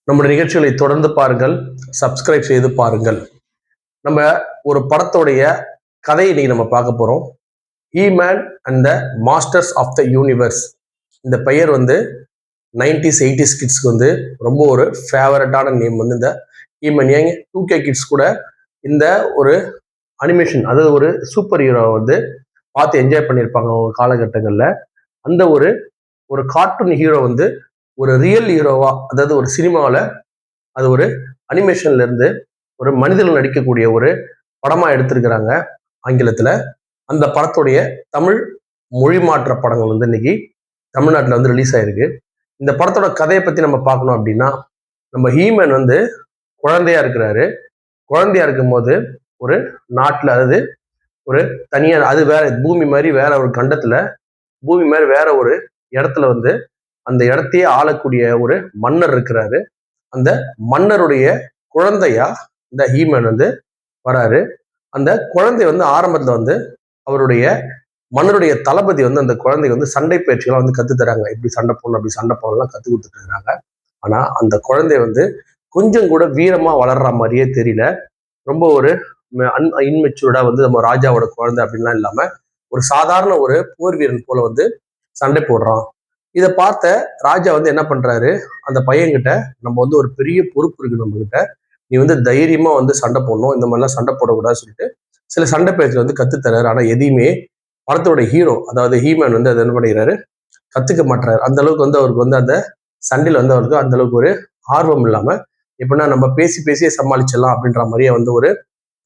நம்முடைய நிகழ்ச்சிகளை தொடர்ந்து பாருங்கள், சப்ஸ்கிரைப் செய்து பாருங்கள். நம்ம ஒரு படத்தோடைய கதையை இன்னைக்கு நம்ம பார்க்க போறோம். He Man and the Masters of the Universe. இந்த பெயர் வந்து 90s 80s கிட்ஸ்க்கு வந்து ரொம்ப ஒரு ஃபேவரட்டான நேம் வந்து இந்த ஹீமன். ஏங்க 2K கிட்ஸ் கூட இந்த ஒரு அனிமேஷன், அதாவது ஒரு சூப்பர் ஹீரோ வந்து பார்த்து என்ஜாய் பண்ணியிருப்பாங்க அவங்க காலகட்டங்களில். அந்த ஒரு ஒரு கார்ட்டூன் ஹீரோ வந்து ஒரு ரியல் ஹீரோவா, அதாவது ஒரு சினிமாவில் அது ஒரு அனிமேஷன்ல இருந்து ஒரு மனிதர்கள் நடிக்கக்கூடிய ஒரு படமா எடுத்திருக்கிறாங்க ஆங்கிலத்துல. அந்த படத்துடைய தமிழ் மொழி மாற்ற படங்கள் வந்து இன்னைக்கு தமிழ்நாட்டில் வந்து ரிலீஸ் ஆயிருக்கு. இந்த படத்தோட கதையை பத்தி நம்ம பார்க்கணும் அப்படின்னா, நம்ம ஹீமன் வந்து குழந்தையா இருக்கிறாரு. குழந்தையா இருக்கும்போது ஒரு நாட்டுல, அதாவது ஒரு தனியா, அது வேற பூமி மாதிரி வேற ஒரு கண்டத்துல, பூமி மாதிரி வேற ஒரு இடத்துல வந்து அந்த இடத்தையே ஆளக்கூடிய ஒரு மன்னர் இருக்கிறாரு. அந்த மன்னருடைய குழந்தையா இந்த ஹீமன் வந்து வராரு. அந்த குழந்தை வந்து ஆரம்பத்துல வந்து அவருடைய மன்னருடைய தளபதி வந்து அந்த குழந்தைக்கு வந்து சண்டை பயிற்சிகள்லாம் வந்து கத்து தராங்க. இப்படி சண்டை போடணும், அப்படி சண்டை போடலாம் கத்து கொடுத்துட்டு இருக்காங்க. ஆனா அந்த குழந்தை வந்து கொஞ்சம் கூட வீரமா வளர்ற மாதிரியே தெரியல. ரொம்ப ஒரு இன்மெச்சூர்டா வந்து நம்ம ராஜாவோட குழந்தை அப்படின்லாம் இல்லாம ஒரு சாதாரண ஒரு போர் வீரன் போல வந்து சண்டை போடுறான். இதை பார்த்த ராஜா வந்து என்ன பண்றாரு, அந்த பையன்கிட்ட நம்ம வந்து ஒரு பெரிய பொறுப்பு இருக்கு நம்ம கிட்ட, நீ வந்து தைரியமா வந்து சண்டை போடணும், இந்த மாதிரிலாம் சண்டை போடக்கூடாதுன்னு சொல்லிட்டு சில சண்டை பயிற்சி வந்து கத்துத்தராரு. ஆனா எதையுமே படத்தோட ஹீரோ, அதாவது ஹீமேன் வந்து அதை என்ன பண்ணிக்கிறாரு, கத்துக்க மாட்டாரு. அந்த அளவுக்கு வந்து அவருக்கு வந்து அந்த சண்டையில வந்து அவருக்கு அந்த அளவுக்கு ஒரு ஆர்வம் இல்லாம, எப்படின்னா நம்ம பேசி பேசியே சமாளிச்சிடலாம் அப்படின்ற மாதிரியே வந்து ஒரு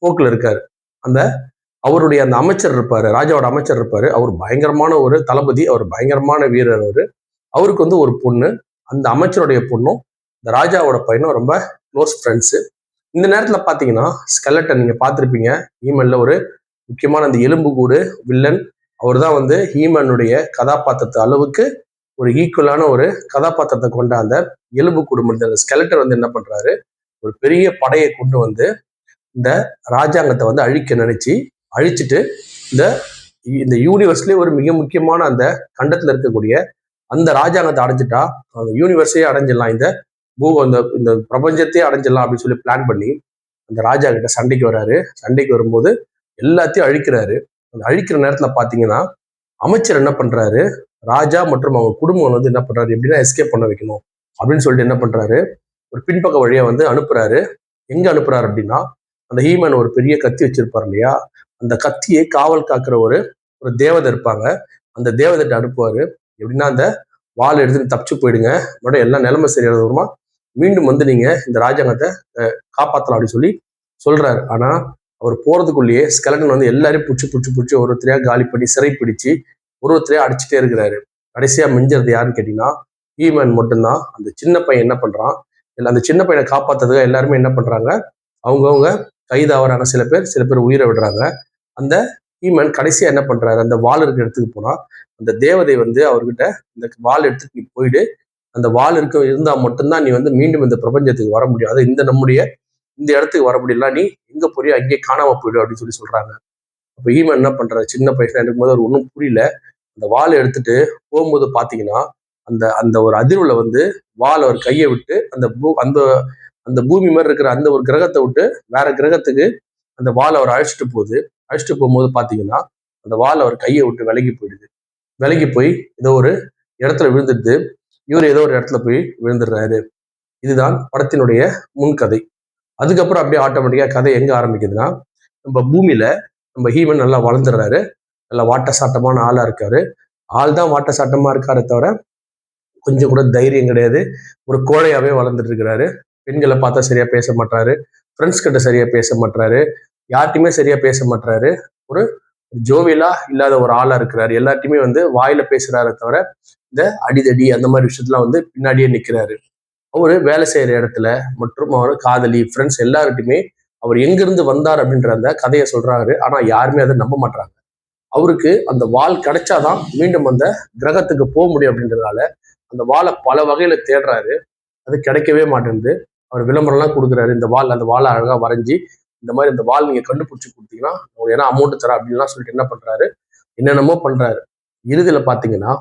போக்குல இருக்காரு. அந்த அவருடைய அந்த அமைச்சர் இருப்பாரு, ராஜாவோட அமைச்சர் இருப்பாரு, அவர் பயங்கரமான ஒரு தளபதி, அவர் பயங்கரமான வீரர். அவருக்கு வந்து ஒரு பொண்ணு, அந்த அமைச்சருடைய பொண்ணும் இந்த ராஜாவோட பையனும் ரொம்ப க்ளோஸ் ஃப்ரெண்ட்ஸு. இந்த நேரத்தில் பார்த்தீங்கன்னா ஸ்கெலட்டன் நீங்கள் பார்த்துருப்பீங்க. ஹீமன்ல ஒரு முக்கியமான அந்த எலும்புக்கூடு வில்லன், அவர் தான் வந்து ஹீமனுடைய கதாபாத்திரத்து அளவுக்கு ஒரு ஈக்குவலான ஒரு கதாபாத்திரத்தை கொண்ட அந்த எலும்புக்கூடு முடிந்த அந்த ஸ்கெலட்டன் வந்து என்ன பண்றாரு, ஒரு பெரிய படையை கொண்டு வந்து இந்த ராஜாங்கத்தை வந்து அழிக்க நினைச்சு அழிச்சிட்டு இந்த இந்த யூனிவர்ஸ்லேயே ஒரு மிக முக்கியமான அந்த கண்டத்துல இருக்கக்கூடிய அந்த ராஜாங்கத்தை அடைஞ்சிட்டா அந்த யூனிவர்ஸே அடைஞ்சிடலாம், இந்த இந்த இந்த பிரபஞ்சத்தையே அடைஞ்சிடலாம் அப்படின்னு சொல்லி பிளான் பண்ணி அந்த ராஜா கிட்ட சண்டைக்கு வராரு. சண்டைக்கு வரும்போது எல்லாத்தையும் அழிக்கிறாரு. அந்த அழிக்கிற நேரத்துல பாத்தீங்கன்னா அமைச்சர் என்ன பண்றாரு, ராஜா மற்றும் அவங்க குடும்பம் வந்து என்ன பண்றாரு, எப்படின்னா எஸ்கேப் பண்ண வைக்கணும் அப்படின்னு சொல்லிட்டு என்ன பண்றாரு, ஒரு பின்பக்க வழியா வந்து அனுப்புறாரு. எங்க அனுப்புறாரு அப்படின்னா, அந்த ஹீமன் ஒரு பெரிய கத்தி வச்சிருப்பாரு இல்லையா, அந்த கத்தியை காவல் காக்குற ஒரு ஒரு தேவதை இருப்பாங்க, அந்த தேவதைட்ட அனுப்புவாரு. எப்படின்னா அந்த வால் எடுத்துட்டு தப்பிச்சு போயிடுங்க, மறுபடியும் எல்லாம் நிலைமை சரியான வருமா, மீண்டும் வந்து நீங்க இந்த ராஜாங்கத்தை காப்பாற்றலாம் அப்படின்னு சொல்லி சொல்றாரு. ஆனா அவர் போறதுக்குள்ளேயே ஸ்கெலட்டன் வந்து எல்லாரையும் புடிச்சு ஒருத்தரையா காலி பண்ணி சிறை பிடிச்சு ஒருத்தரையா அடிச்சுட்டே இருக்கிறாரு. கடைசியா மிஞ்சறது யாருன்னு கேட்டீங்கன்னா ஹீமன் மட்டும்தான். அந்த சின்ன பையன் என்ன பண்றான், இல்லை அந்த சின்ன பையனை காப்பாத்துறதுக்கு எல்லாருமே என்ன பண்றாங்க, அவங்கவுங்க கைதாவறாங்க. சில பேர் உயிரை விடுறாங்க. அந்த ஹீமன் கடைசியா என்ன பண்றாரு, அந்த வால் இருக்கிற இடத்துக்கு போனா அந்த தேவதை வந்து அவர்கிட்ட இந்த வால் எடுத்துட்டு நீ போயிடு, அந்த வால் இருந்தா மட்டும்தான் நீ வந்து மீண்டும் இந்த பிரபஞ்சத்துக்கு வர முடியும், அது இந்த நம்முடைய இந்த இடத்துக்கு வர முடியல, நீ எங்க போறியோ அங்கேயே காணாம போயிடும் அப்படின்னு சொல்லி சொல்றாங்க. அப்ப ஈமன் என்ன பண்றாரு, சின்ன பையனா இருக்கும்போது அவர் ஒன்றும் புரியல. அந்த வாளை எடுத்துட்டு போகும்போது பாத்தீங்கன்னா அந்த அந்த ஒரு அதிர்வுல வந்து வால் அவர் கையை விட்டு அந்த அந்த அந்த பூமி மாதிரி இருக்கிற அந்த ஒரு கிரகத்தை விட்டு வேற கிரகத்துக்கு அந்த வால் அவர் அழைச்சிட்டு போகும்போது பாத்தீங்கன்னா அந்த வால் அவர் கையை விட்டு விலகி போயிடுது. விலகி போய் ஏதோ ஒரு இடத்துல விழுந்துடுது. இவர் ஏதோ ஒரு இடத்துல போய் விழுந்துடுறாரு. இதுதான் படத்தினுடைய முன்கதை. அதுக்கப்புறம் அப்படியே ஆட்டோமேட்டிக்கா கதை எங்க ஆரம்பிக்குதுன்னா, நம்ம பூமியில நம்ம ஹீமன் நல்லா வளர்ந்துடுறாரு. நல்லா வாட்ட சாட்டமான ஆளா இருக்காரு. ஆள் தான் வாட்ட சாட்டமா இருக்காரே தவிர கொஞ்சம் கூட தைரியம் கிடையாது. ஒரு கோழையாவே வளர்ந்துட்டு இருக்கிறாரு. பெண்களை பார்த்தா சரியா பேச மாட்டாரு, ஃப்ரெண்ட்ஸ் கிட்ட சரியா பேச மாட்டாரு, யார்ட்டையுமே சரியா பேச மாட்டாரு. ஒரு ஜோவியலா இல்லாத ஒரு ஆளா இருக்கிறாரு. எல்லாத்தையுமே வந்து வாயில பேசுறாரு தவிர இந்த அடிதடி அந்த மாதிரி விஷயத்துல வந்து பின்னாடியே நிக்கிறாரு. அவரு வேலை செய்யற இடத்துல மற்றும் அவர் காதலி ஃப்ரெண்ட்ஸ் எல்லார்கிட்டையுமே அவர் எங்கிருந்து வந்தார் அப்படின்ற அந்த கதையை சொல்றாரு. ஆனா யாருமே அதை நம்ப மாட்டாங்க. அவருக்கு அந்த வாள் கிடைச்சாதான் மீண்டும் அந்த கிரகத்துக்கு போக முடியும் அப்படின்றதுனால அந்த வாளை பல வகையில தேடுறாரு. அது கிடைக்கவே மாட்டேங்குது. அவர் விளம்பரம்லாம் கொடுக்குறாரு, இந்த வாள் அந்த வாழை அழகா வரைஞ்சி இந்த மாதிரி இந்த வாள் நீங்க கண்டுபிடிச்சு கொடுத்தீங்கன்னா ஏன்னா அமௌண்ட் தர அப்படின்லாம் சொல்லிட்டு என்ன பண்றாரு, என்னென்னமோ பண்றாரு. இறுதியில பாத்தீங்கன்னா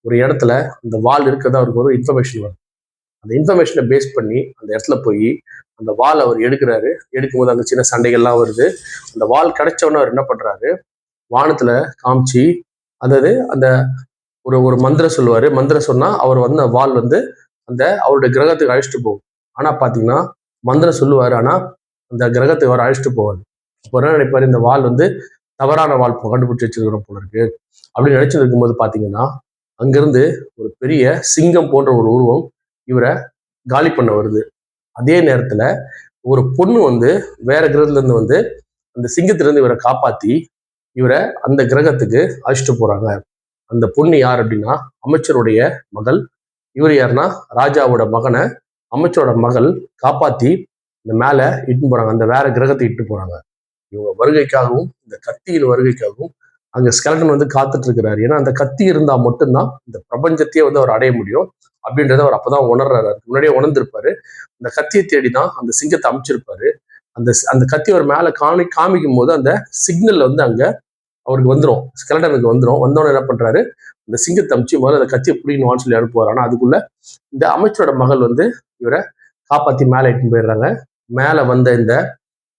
ஒரு இடத்துல இந்த வாள் இருக்கிறதா அவருக்கு ஒரு இன்ஃபர்மேஷன் வரும். அந்த இன்ஃபர்மேஷனை பேஸ் பண்ணி அந்த இடத்துல போய் அந்த வால் அவர் எடுக்கிறாரு. எடுக்கும்போது அங்கே சின்ன சண்டைகள்லாம் வருது. அந்த வால் கிடைச்சவொன்னே அவர் என்ன பண்றாரு, வானத்துல காமிச்சு, அதாவது அந்த ஒரு ஒரு மந்திரம் சொல்லுவாரு. மந்திரம் சொன்னா அவர் வந்து வால் வந்து அந்த அவருடைய கிரகத்துக்கு அழைச்சிட்டு போகும். ஆனா பாத்தீங்கன்னா மந்திரம் சொல்லுவாரு, ஆனா அந்த கிரகத்துக்கு அவர் அழைச்சிட்டு போவாரு. அப்போ என்ன நினைப்பாரு, இந்த வால் வந்து தவறான வால் கண்டுபிடிச்சு வச்சிருக்கிறோம் போல இருக்கு அப்படின்னு நினைச்சிட்டு இருக்கும்போது பாத்தீங்கன்னா அங்கிருந்து ஒரு பெரிய சிங்கம் போன்ற ஒரு உருவம் இவரை காலி பண்ண வருது. அதே நேரத்துல ஒரு பொண்ணு வந்து வேற கிரகத்துல இருந்து வந்து அந்த சிங்கத்திலிருந்து இவரை காப்பாத்தி இவரை அந்த கிரகத்துக்கு அழைச்சிட்டு போறாங்க. அந்த பொண்ணு யார் அப்படின்னா அமைச்சருடைய மகள். இவர் யாருன்னா ராஜாவோட மகனை அமைச்சரோட மகள் காப்பாத்தி இந்த மேல இட்டு போறாங்க, அந்த வேற கிரகத்தை இட்டு போறாங்க. இவங்க வருகைக்காகவும் இந்த கத்தியின் வருகைக்காகவும் அங்க ஸ்கெலட்டன் வந்து காத்துட்டு இருக்கிறாரு. ஏன்னா அந்த கத்தி இருந்தா மட்டும்தான் இந்த பிரபஞ்சத்தையே வந்து அவர் அடைய முடியும் அப்படின்றத அவர் அப்பதான் உணர்றாரு. முன்னாடியே உணர்ந்திருப்பாரு. அந்த கத்தியை தேடிதான் அந்த சிங்கத்தை அமைச்சிருப்பாரு. அந்த அந்த கத்தி அவர் மேல காமிக்கும் போது அந்த சிக்னல் வந்து அங்க அவருக்கு வந்துடும், ஸ்கெலட்டனுக்கு வந்துடும். வந்தோடனே என்ன பண்றாரு, இந்த சிங்கத்தை அமிச்சு முதல்ல அந்த கத்தியை பிடிக்கணும்னு சொல்லி அனுப்புவார். ஆனா அதுக்குள்ள இந்த அமைச்சரோட மகள் வந்து இவரை காப்பாத்தி மேலே இட்டுன்னு போயிடுறாங்க. மேல வந்த இந்த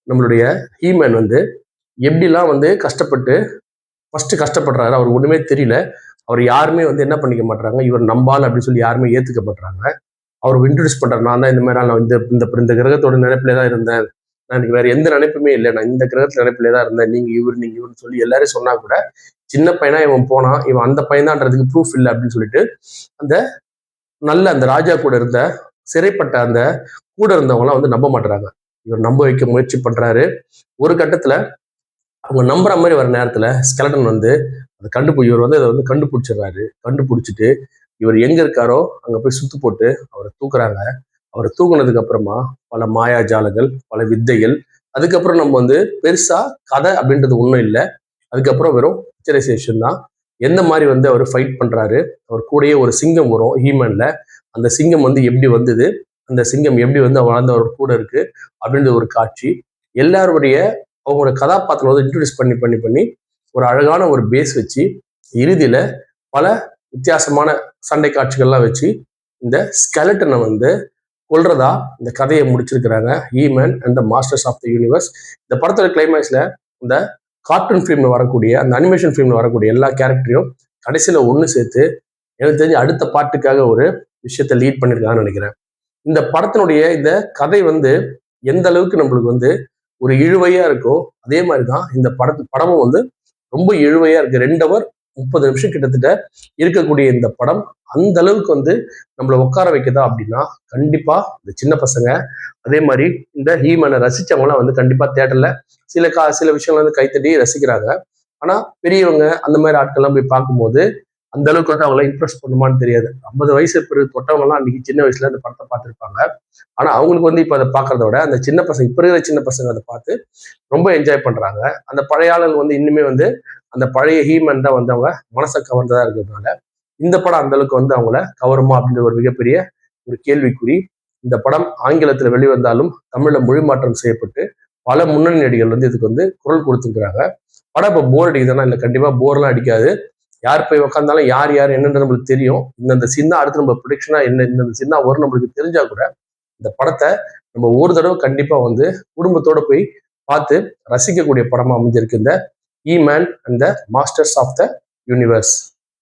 நம்மளுடைய ஹீமேன் வந்து எப்படிலாம் வந்து கஷ்டப்பட்டு ஃபர்ஸ்ட் கஷ்டப்படுறாரு. அவர் ஒண்ணுமே தெரியல. அவர் யாருமே வந்து என்ன பண்ணிக்க மாட்டாங்க, இவர் நம்பால் அப்படின்னு சொல்லி யாருமே ஏத்துக்க மாட்டாங்க. அவர் இன்ட்ரடியூஸ் பண்றாரு, நான் தான் இந்த மாதிரி நான் இந்த கிரகத்தோட நினைப்பிலே தான் இருந்தேன், நான் எனக்கு வேற எந்த நினைப்புமே இல்லை, நான் இந்த கிரகத்துல நினைப்பிலே தான் இருந்தேன், நீங்க இவருன்னு சொல்லி எல்லாரும் சொன்னா கூட சின்ன பையனா இவன் போனா இவன் அந்த பையன்தான்றதுக்கு ப்ரூஃப் இல்லை அப்படின்னு சொல்லிட்டு அந்த நல்ல அந்த ராஜா கூட இருந்த சிறைப்பட்ட அந்த கூட இருந்தவங்க எல்லாம் வந்து நம்ப மாட்டாங்க. இவர் நம்ப வைக்க முயற்சி பண்றாரு. ஒரு கட்டத்துல அவங்க நம்புற மாதிரி வர நேரத்துல ஸ்கெலட்டன் வந்து அதை இவர் வந்து அதை வந்து கண்டுபிடிச்சிடுறாரு. கண்டுபிடிச்சிட்டு இவர் எங்க இருக்காரோ அங்க போய் சுத்து போட்டு அவரை தூக்குறாங்க. அவரை தூக்குனதுக்கு அப்புறமா பல மாயாஜாலங்கள், பல வித்தைகள், அதுக்கப்புறம் நம்ம வந்து பெருசா கதை அப்படின்றது ஒண்ணும் இல்லை. அதுக்கப்புறம் வெறும் பிக்சரைசேஷன் தான். எந்த மாதிரி வந்து அவர் ஃபைட் பண்றாரு, அவர் கூடயே ஒரு சிங்கம் வரும் ஹீமன்ல. அந்த சிங்கம் வந்து எப்படி வந்தது, அந்த சிங்கம் எப்படி வந்து வளர்ந்து அவர் கூட இருக்கு அப்படின்ற ஒரு காட்சி. எல்லாருடைய அவங்களோட கதாபாத்திரம் வந்து இன்ட்ரடியூஸ் பண்ணி பண்ணி பண்ணி ஒரு அழகான ஒரு பேஸ் வச்சு இறுதியில பல வித்தியாசமான சண்டை காட்சிகள்லாம் வச்சு இந்த ஸ்கெலட்டனை வந்து கொல்றதா இந்த கதையை முடிச்சிருக்கிறாங்க, He Man and the Masters of the Universe. இந்த படத்தோட கிளைமேக்ஸ்ல இந்த கார்ட்டூன் ஃபிலிம்ல வரக்கூடிய அந்த அனிமேஷன் ஃபிலிம்ல வரக்கூடிய எல்லா கேரக்டரையும் கடைசியில ஒண்ணு சேர்த்து எனக்கு தெரிஞ்சு அடுத்த பாட்டுக்காக ஒரு விஷயத்த லீட் பண்ணிருக்காங்கன்னு நினைக்கிறேன். இந்த படத்தினுடைய இந்த கதை வந்து எந்த அளவுக்கு நம்மளுக்கு வந்து ஒரு இழுவையா இருக்கோ அதே மாதிரிதான் இந்த படமும் வந்து ரொம்ப இழுவையா இருக்கு. 2 hour 30 நிமிஷம் கிட்டத்தட்ட இருக்கக்கூடிய இந்த படம் அந்த அளவுக்கு வந்து நம்மளை உட்கார வைக்குதா அப்படின்னா கண்டிப்பா இந்த சின்ன பசங்க அதே மாதிரி இந்த ஹீமனை ரசிச்சவங்களாம் வந்து கண்டிப்பா தேட்டர்ல சில விஷயங்கள் வந்து கைத்தட்டி ரசிக்கிறாங்க. ஆனா பெரியவங்க அந்த மாதிரி ஆட்கள்லாம் போய் பார்க்கும்போது அந்த அளவுக்கு வந்து அவங்கள இம்ப்ரெஸ் பண்ணுமான்னு தெரியாது. 50 வயசு பிறகு தொட்டவங்க எல்லாம் அன்னைக்கு சின்ன வயசுல அந்த படத்தை பார்த்துருப்பாங்க. ஆனா அவங்களுக்கு வந்து இப்ப அதை பார்க்கறத விட அந்த சின்ன பசங்க, இப்ப இருக்கிற சின்ன பசங்க அதை பார்த்து ரொம்ப என்ஜாய் பண்றாங்க. அந்த பழைய ஆளுங்க வந்து இன்னுமே வந்து அந்த பழைய ஹீமன் தான் வந்து அவங்க மனசை கவர்ந்ததா இருக்கிறதுனால இந்த படம் அந்த அளவுக்கு வந்து அவங்கள கவருமா அப்படின்ற ஒரு மிகப்பெரிய ஒரு கேள்விக்குறி. இந்த படம் ஆங்கிலத்துல வெளிவந்தாலும் தமிழ்ல மொழி மாற்றம் செய்யப்பட்டு பல முன்னணி நடிகர்கள் வந்து இதுக்கு வந்து குரல் கொடுத்துருக்காங்க. படம் இப்போ போர் அடிக்குதுன்னா இல்லை, கண்டிப்பா போர்லாம் அடிக்காது. யார் போய் உட்காந்தாலும் யார் யார் என்னன்றது நம்மளுக்கு தெரியும். இந்த சின்ன அடுத்து நம்ம ப்ரொடிக்ஷனா என்ன இந்த சின்ன வரும் நம்மளுக்கு தெரிஞ்சா கூட இந்த படத்தை நம்ம ஒரு தடவை கண்டிப்பா வந்து குடும்பத்தோட போய் பார்த்து ரசிக்கக்கூடிய படமா அமைஞ்சிருக்கு இந்த He Man and the Masters of the universe.